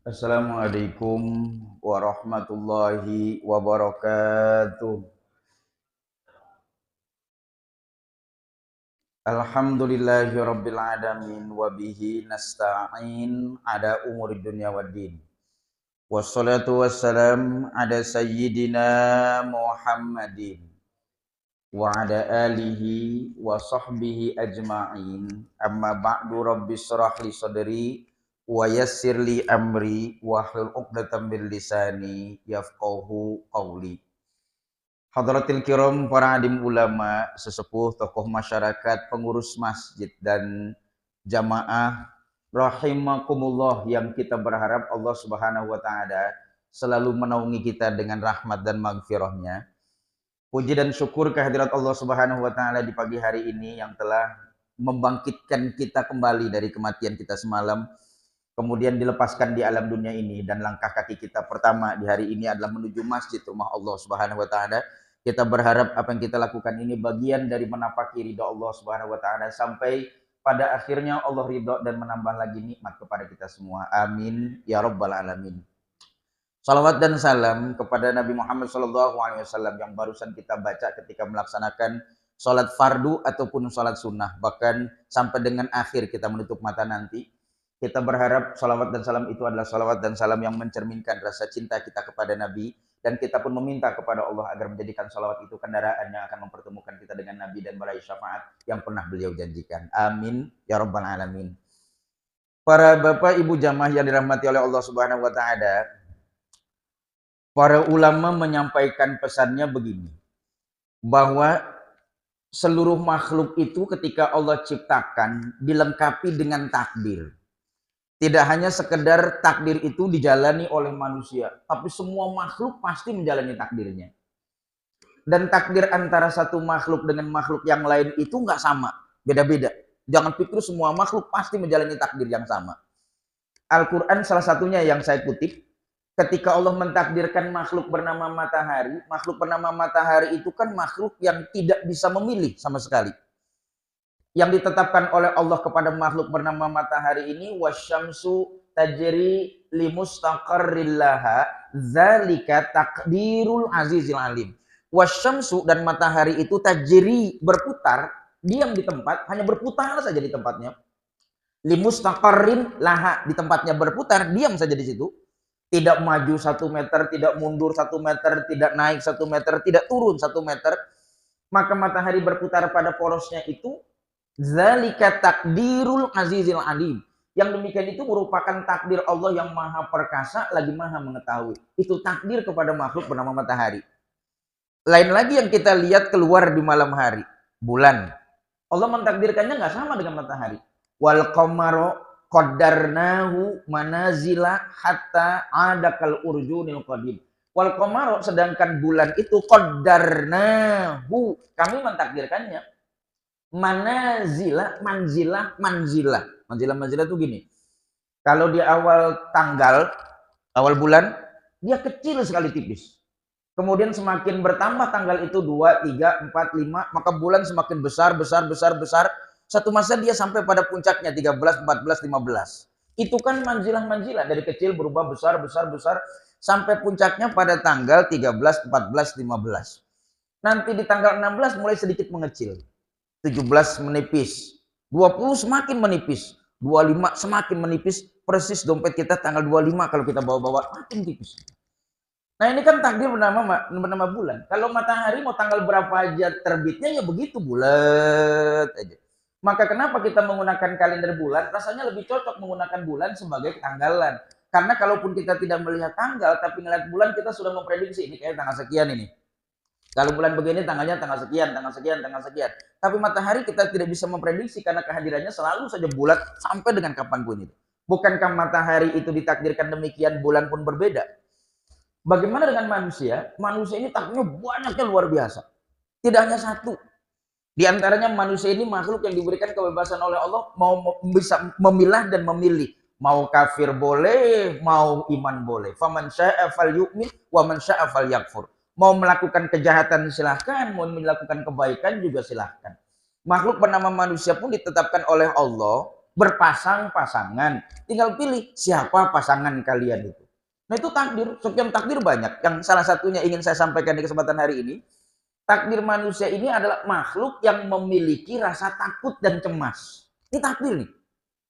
Assalamualaikum warahmatullahi wabarakatuh. Alhamdulillahi rabbil alamin wa bihi nasta'in ada umuri dunya waddin. Wassalatu wassalam ada sayyidina Muhammadin wa ala alihi wa sahbihi ajma'in. Amma ba'du, rabbi shrah li sadri wa yassir li amri wahlul 'uqdatam min lisani yafqahu qawli. Hadratil kiram, para adim ulama, sesepuh, tokoh masyarakat, pengurus masjid dan jamaah rahimakumullah, yang kita berharap Allah Subhanahu wa taala selalu menaungi kita dengan rahmat dan maghfirahnya. Puji dan syukur kehadirat Allah Subhanahu wa taala di pagi hari ini yang telah membangkitkan kita kembali dari kematian kita semalam, kemudian dilepaskan di alam dunia ini, dan langkah kaki kita pertama di hari ini adalah menuju masjid rumah Allah Subhanahu wa taala. Kita berharap apa yang kita lakukan ini bagian dari menapaki ridha Allah Subhanahu wa taala sampai pada akhirnya Allah ridha dan menambah lagi nikmat kepada kita semua. Amin ya rabbal alamin. Salawat dan salam kepada Nabi Muhammad SAW yang barusan kita baca ketika melaksanakan sholat fardu ataupun sholat sunnah, bahkan sampai dengan akhir kita menutup mata nanti. Kita berharap salawat dan salam itu adalah salawat dan salam yang mencerminkan rasa cinta kita kepada Nabi, dan kita pun meminta kepada Allah agar menjadikan salawat itu kendaraan yang akan mempertemukan kita dengan Nabi dan meraih syafaat yang pernah beliau janjikan. Amin ya rabbal alamin. Para bapak ibu jamaah yang dirahmati oleh Allah Subhanahu wa taala, para ulama menyampaikan pesannya begini, bahwa seluruh makhluk itu ketika Allah ciptakan dilengkapi dengan takdir. Tidak hanya sekedar takdir itu dijalani oleh manusia, tapi semua makhluk pasti menjalani takdirnya. Dan takdir antara satu makhluk dengan makhluk yang lain itu nggak sama, beda-beda. Jangan pikir semua makhluk pasti menjalani takdir yang sama. Al-Quran salah satunya yang saya kutip, ketika Allah mentakdirkan makhluk bernama matahari itu kan makhluk yang tidak bisa memilih sama sekali. Yang ditetapkan oleh Allah kepada makhluk bernama matahari ini, wasyamsu tajri limustaqarril laha dzalika taqdirul azizil alim. Wasyamsu, dan matahari itu tajri, berputar, diam di tempat, hanya berputar saja di tempatnya. Limustaqarrin laha, di tempatnya berputar, diam saja di situ. Tidak maju 1 meter, tidak mundur 1 meter, tidak naik 1 meter, tidak turun 1 meter. Maka matahari berputar pada porosnya itu. Zalika takdirul azizil alim. Yang demikian itu merupakan takdir Allah yang maha perkasa lagi maha mengetahui. Itu takdir kepada makhluk bernama matahari. Lain lagi yang kita lihat keluar di malam hari, bulan. Allah mentakdirkannya nggak sama dengan matahari. Wal qamaro qaddarnahu manazila hatta adakal urjunil qadim. Wal qamaro, sedangkan bulan itu qaddarnahu, kami mentakdirkannya. Manzilah itu gini. Kalau di awal tanggal, awal bulan, dia kecil sekali, tipis. Kemudian semakin bertambah tanggal itu 2, 3, 4, 5, maka bulan semakin besar. Satu masa dia sampai pada puncaknya 13, 14, 15. Itu kan manzilah, dari kecil berubah besar sampai puncaknya pada tanggal 13, 14, 15. Nanti di tanggal 16 mulai sedikit mengecil. 17 menipis, 20 semakin menipis, 25 semakin menipis, persis dompet kita tanggal 25 kalau kita bawa-bawa makin tipis. Nah ini kan takdir bernama bulan. Kalau matahari mau tanggal berapa aja terbitnya ya begitu, bulat aja. Maka kenapa kita menggunakan kalender bulan? Rasanya lebih cocok menggunakan bulan sebagai tanggalan. Karena kalaupun kita tidak melihat tanggal tapi melihat bulan, kita sudah memprediksi ini kayak tanggal sekian ini. Kalau bulan begini tanggalnya tanggal sekian. Tapi matahari kita tidak bisa memprediksi karena kehadirannya selalu saja bulat sampai dengan kapanpun itu. Bukankah matahari itu ditakdirkan demikian, bulan pun berbeda? Bagaimana dengan manusia? Manusia ini takdirnya banyaknya luar biasa. Tidak hanya satu. Di antaranya manusia ini makhluk yang diberikan kebebasan oleh Allah, mau bisa memilah dan memilih. Mau kafir boleh, mau iman boleh. Faman syaa'a falyu'min wa man syaa'a falyakfur. Mau melakukan kejahatan silahkan, mau melakukan kebaikan juga silahkan. Makhluk bernama manusia pun ditetapkan oleh Allah berpasang-pasangan. Tinggal pilih siapa pasangan kalian itu. Nah itu takdir, sekian takdir banyak. Yang salah satunya ingin saya sampaikan di kesempatan hari ini, takdir manusia ini adalah makhluk yang memiliki rasa takut dan cemas. Ini takdir nih.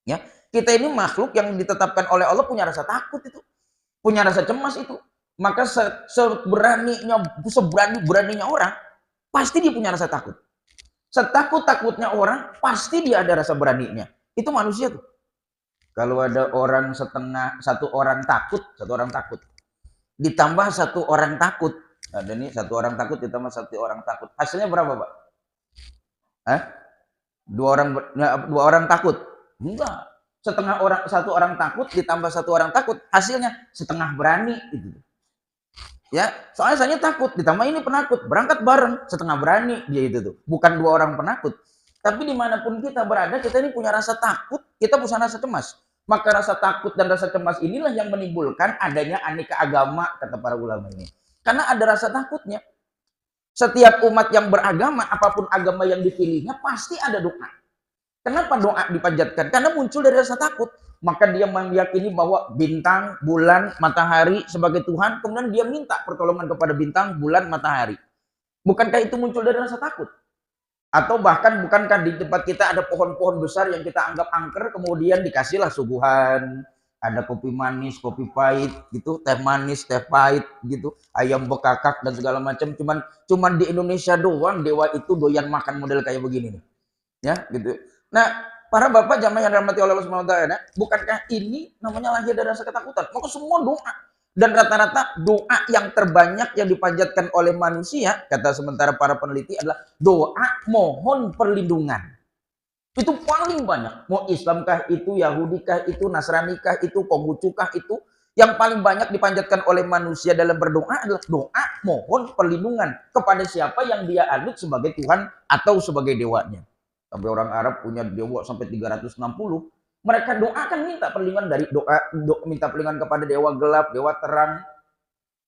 Ya, kita ini makhluk yang ditetapkan oleh Allah punya rasa takut itu, punya rasa cemas itu. Maka seberani-beraninya orang, pasti dia punya rasa takut. Setakut-takutnya orang, pasti dia ada rasa beraninya. Itu manusia tuh. Kalau ada satu orang takut, ditambah satu orang takut. Ada nih satu orang takut ditambah satu orang takut. Hasilnya berapa, Pak? Hah? Dua orang takut? Enggak. Satu orang takut ditambah satu orang takut, hasilnya setengah berani itu. Ya, soalnya saya takut ditambah ini penakut, berangkat bareng, setengah berani dia itu tuh. Bukan dua orang penakut. Tapi dimanapun kita berada, kita ini punya rasa takut, kita punya rasa cemas. Maka rasa takut dan rasa cemas inilah yang menimbulkan adanya aneka agama, kata para ulama ini. Karena ada rasa takutnya. Setiap umat yang beragama, apapun agama yang dipilihnya, pasti ada doa. Kenapa doa dipanjatkan? Karena muncul dari rasa takut. Maka dia meyakini bahwa bintang, bulan, matahari sebagai Tuhan, kemudian dia minta pertolongan kepada bintang, bulan, matahari. Bukankah itu muncul dari rasa takut? Atau bahkan bukankah di tempat kita ada pohon-pohon besar yang kita anggap angker, kemudian dikasihlah suguhan, ada kopi manis, kopi pahit, gitu, teh manis, teh pahit, gitu, ayam bekakak dan segala macam. Cuman di Indonesia doang dewa itu doyan makan model kayak begini nih, ya, gitu. Nah, para bapak jamaah yang dirahmati oleh Allah Subhanahu wa taala, bukankah ini namanya lahir dari rasa ketakutan? Maka semua doa. Dan rata-rata doa yang terbanyak yang dipanjatkan oleh manusia, kata sementara para peneliti, adalah doa mohon perlindungan. Itu paling banyak. Mau Islamkah itu, Yahudikah itu, Nasranikah itu, Konghucukah itu, yang paling banyak dipanjatkan oleh manusia dalam berdoa adalah doa mohon perlindungan kepada siapa yang dia anut sebagai Tuhan atau sebagai dewanya. Sampai orang Arab punya dewa sampai 360. Mereka doakan minta perlindungan dari minta perlindungan kepada dewa gelap, dewa terang,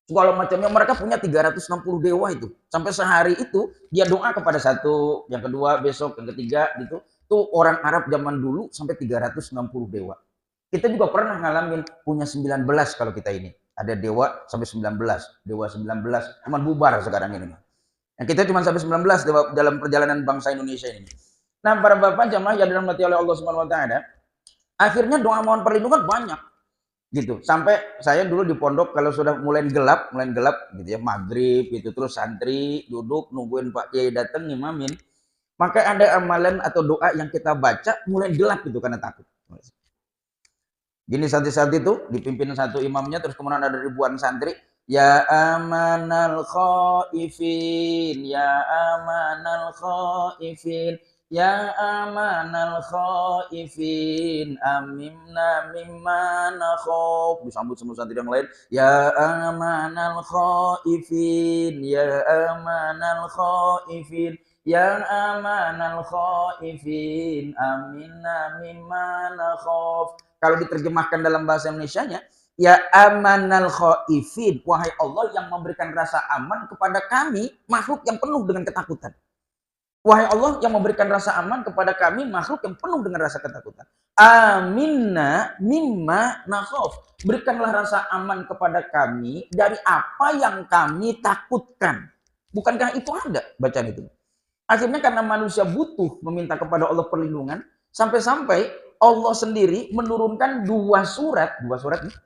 segala macamnya. Mereka punya 360 dewa itu. Sampai sehari itu dia doa kepada satu, yang kedua besok, yang ketiga gitu. Tuh orang Arab zaman dulu sampai 360 dewa. Kita juga pernah ngalamin punya 19 kalau kita ini. Ada dewa sampai 19, dewa 19, cuman bubar sekarang ini. Yang kita cuma sampai 19 dewa dalam perjalanan bangsa Indonesia ini. Nah, para bapak jamaah yang dirahmati oleh Allah Subhanahu wa taala, akhirnya doa mohon perlindungan banyak gitu. Sampai saya dulu di pondok kalau sudah mulai gelap gitu ya, maghrib gitu, terus santri duduk nungguin Pak Kiai datang ngimamin, maka ada amalan atau doa yang kita baca mulai gelap gitu karena takut. Gini saat itu dipimpin satu imamnya, terus kemudian ada ribuan santri, ya amanal khaifin, ya amanal khaifin, ya amanal khaifin, amimna mimma nakhauf. Disambut semua santri yang lain, ya amanal khaifin, ya amanal khaifin, ya amanal khaifin, aminna mimma nakhauf. Kalau diterjemahkan dalam bahasa Indonesianya, ya amanal khaifin, wahai Allah yang memberikan rasa aman kepada kami, makhluk yang penuh dengan ketakutan. Wahai Allah yang memberikan rasa aman kepada kami, makhluk yang penuh dengan rasa ketakutan. Aminna mimma nakhauf. Berikanlah rasa aman kepada kami dari apa yang kami takutkan. Bukankah itu ada bacaan itu? Akhirnya karena manusia butuh meminta kepada Allah perlindungan, sampai-sampai Allah sendiri menurunkan dua surat nih,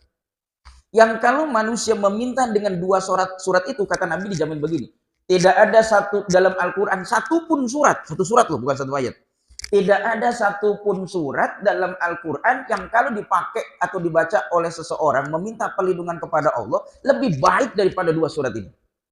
yang kalau manusia meminta dengan dua surat itu, kata Nabi dijamin begini. Tidak ada satu dalam Al-Quran, satu surat loh, bukan satu ayat. Tidak ada satupun surat dalam Al-Quran yang kalau dipakai atau dibaca oleh seseorang meminta perlindungan kepada Allah lebih baik daripada dua surat ini.